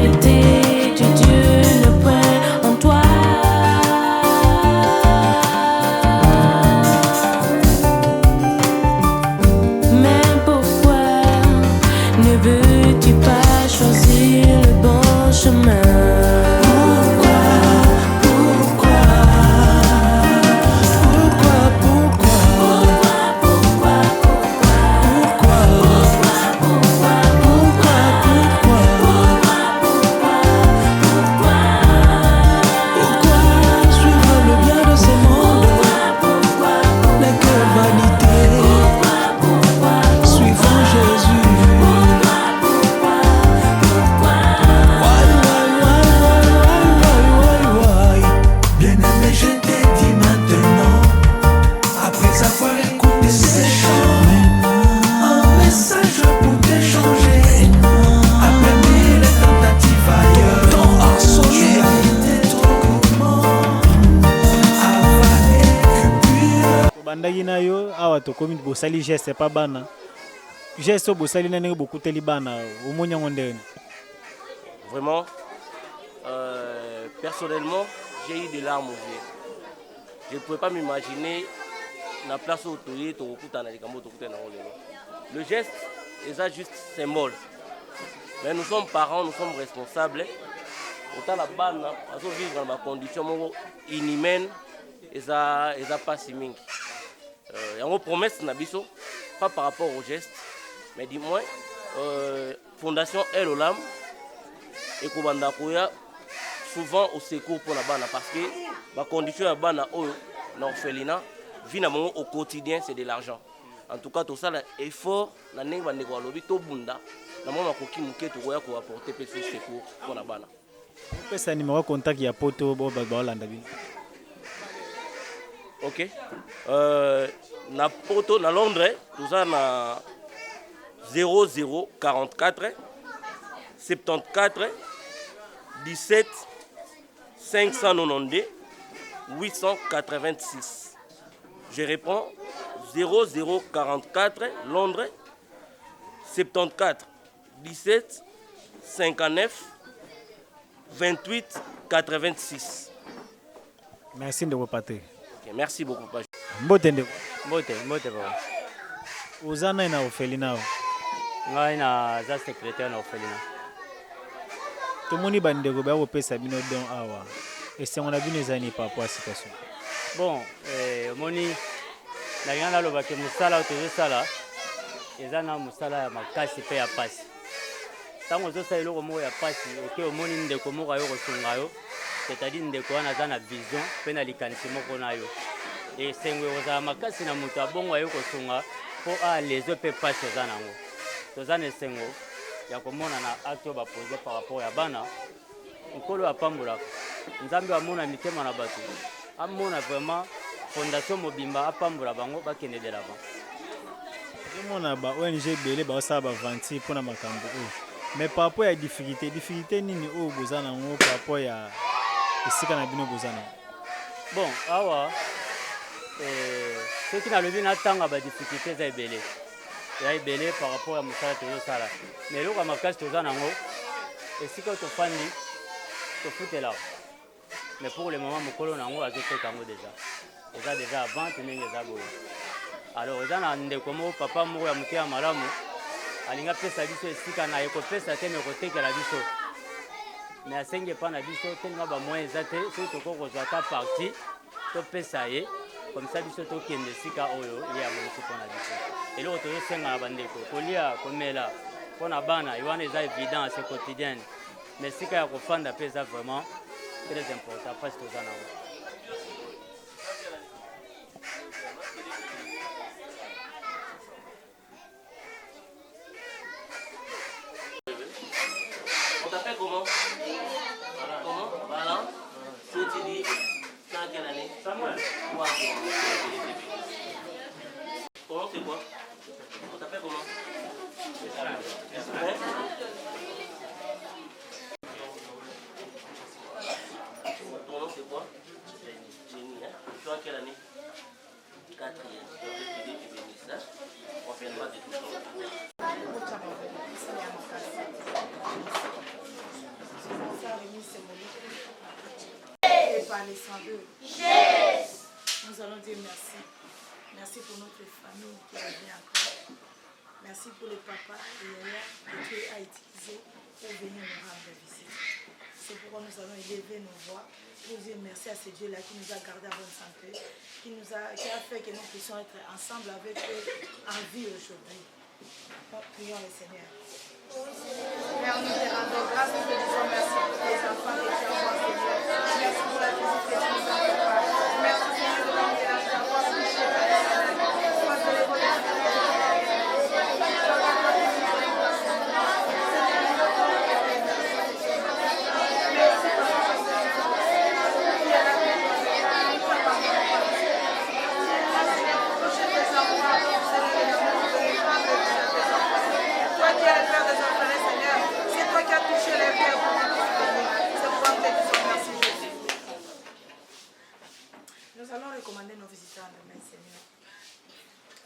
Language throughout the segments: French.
vérité de Dieu ne point en toi. Mais pourquoi ne veux-tu pas choisir le bon chemin? Comme bosali geste pas bana geste bosali na ndenge beaucoup teli bana omonya ngondene. Vraiment personnellement j'ai eu des larmes aux yeux. Je ne pouvais pas m'imaginer la place où tu es le geste est juste symbole, mais nous sommes parents, nous sommes responsables. Autant la bana azo vivre dans ma condition inhumaine et ça pas si mingi. Il y a une promesse nabiso, pas par rapport au geste, mais dis-moi, Fondation El Olam et Kobanda Koya souvent au secours pour la bana parce que la condition de la bana au orphelinat vit au quotidien, c'est de l'argent. En tout cas, tout ça, l'effort, la nenga ndeko lobi to bunda, na mama koki muke to koya ko apporter peu de secours pour la bana. Peut ça numéro contact ya poto bo ba Hollande. Ok. Na poto na Londres, tout ça na 0044 74 17 592 886. Je réponds 0044 Londres 74 17 59 28 86. Merci de vous partager. Okay, merci beaucoup. Mbote ndeko. Mbote baba. Uzana na orphelinat. Ngai na za secrétaire na orphelinat. Tomoni bandeko ba kopesa bino don awa. Esengo na bino ezani par rapport à situation. Bon, moni na ngana loba ke musala otezo sala. Ezana musala ya makasi pe ya pasi. Tango zo sa eloko mo ya pasi, oke omoni ndeko mo ka yo kosunga yo. C'est-à-dire ndeko wana za na vision pe na likanisi moko na yo. Et sengwe oza makasi na mutu abongo yo kosunga po a lezo pe pasi za nango. Toza ne sengo ya komona na acte ba poser par rapport ya bana. Nkolo apambola. Nzambe amona mitema na batu. Amona vraiment fondation mobimba apambola bango bakende de l'avant. Mona ba ONG belé ba sa ba vanti pona makambo. Mais par rapport à difficulté nini o bozana ngo par rapport ya esika na bino bozana. Bon, awa ce qui n'a levé na tanga ba difficulté za ebele. Ya ebele par rapport à musala tozo sala. Mais lo ka makasi toza nango esika to fandi to futela. Mais pour le moment mokolo nango azoteka ngo déjà. Eza déjà avant tenenge za boyo. Alors eza na ndeko mo papa moko ya muke ya malamu alinga pesa biso esika na yeko pesa te me kotekela biso. Mais asenge pa na biso tenga ba moyen eza te so to ko kozwa ta partie to pesa ye comme ça biso to kende sika oyo ya monisi pona biso. Eloko tozo senga na bandeko kolia komela pona bana iwana eza évident c'est quotidien. Mais sika ya kofanda pesa vraiment très important parce que toza na On t'appelle comment? Comment? Voilà. Tu dis, tu as quelle année? Samuel. Comment c'est quoi? On t'appelle comment? Ton nom c'est quoi? Jenny. Tu as quelle année? 4e. Tu es bénisse. On viendra de tout ça. cérémonie symbolique et par les 102. Nous allons dire merci. Merci pour notre famille qui revient encore. Merci pour le papa et Yaya que Dieu a utilisé pour venir nous rendre visite. C'est pourquoi nous allons élever nos voix pour dire merci à ce Dieu-là qui nous a gardé en bonne santé, qui a fait que nous puissions être ensemble avec eux en vie aujourd'hui. Prions le Seigneur. Père, nous te rendons grâce, nous te disons merci pour tes enfants que tu envoies, Seigneur. Merci pour la visite que tu nous as préparée. Merci Seigneur de nous déranger d'avoir touché par les Seigneur. Sois de l'évolution. Nous allons recommander nos visiteurs demain, Seigneur.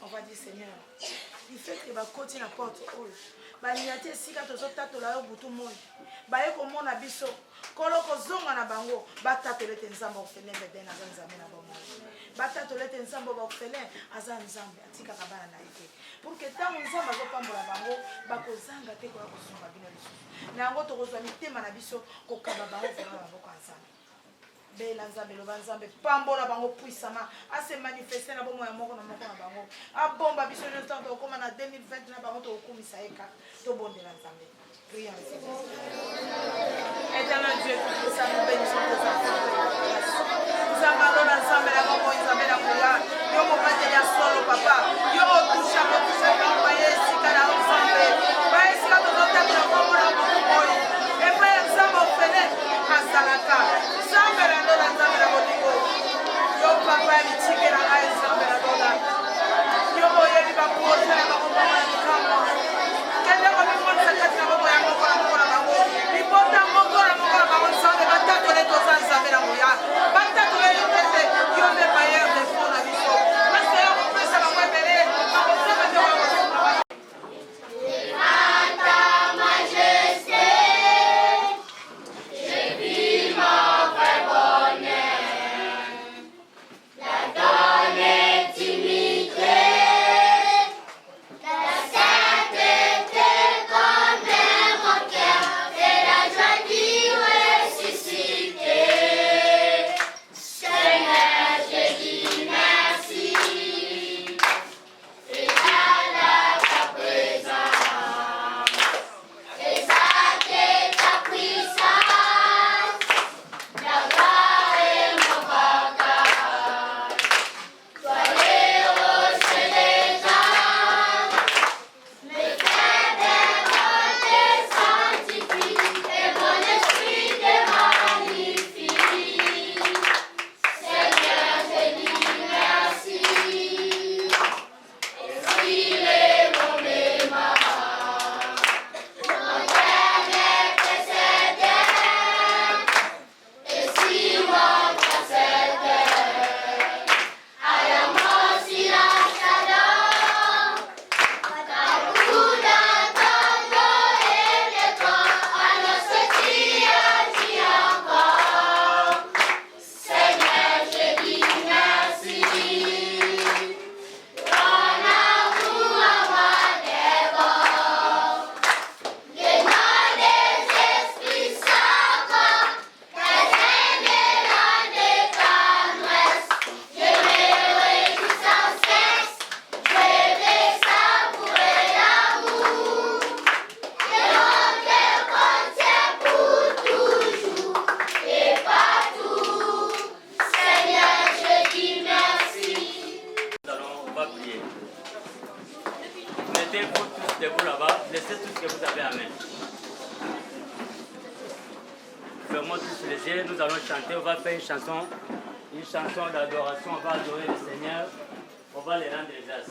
On va dire, Seigneur, il fait que va continuer la porte. Baliate sika tozotatola yo butu moi. Baye komona biso. Koloko zonga na bango. Batatole te nzambo ofele bebe na nzambe na bango. Batatole te nzambo ba ofele aza nzambe atika kabana na ite. Pour que tant nzambe azopambola bango bakozanga te ko kozonga bino biso. Na yango tokozwa mitema na biso kokaba bango vona bango kwa nzambe. Bela nzambe loba nzambe pambola bango puissama a se manifester na bomo ya moko na bango a bomba biso le temps to koma na 2020 na bango to okumisa eka to bondela nzambe. Prions le Seigneur. Éternel Dieu, nous nous bénissons tes enfants. Nous avons nzambe la bomo nzambe la moya yo mo mateya solo papa yo toucha quand baye sika na nzambe baye sika to ta na bomo na bomo e pa nzambe ofele asalaka nzambe la ndola nzambe la bolingo yo papa ya mitike na ngai nzambe la ndola yo oyebi baproje na bango bango na likambo kende komimonisa kati na bango ya moko na bango libota moko na bango nzambe batatole toza nzambe na moya batatole yo tete yo nde bayer de fo na biso parce yo kopesa bango ebele bakosaka te bakosaka Mettez-vous tous debout là-bas, laissez tout ce que vous avez à main. Fermons tous les yeux, nous allons chanter, on va faire une chanson d'adoration, on va adorer le Seigneur, on va les rendre grâce.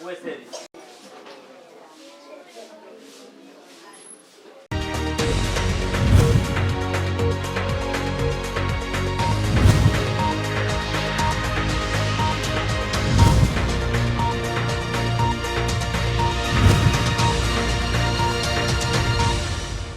Où est Céline?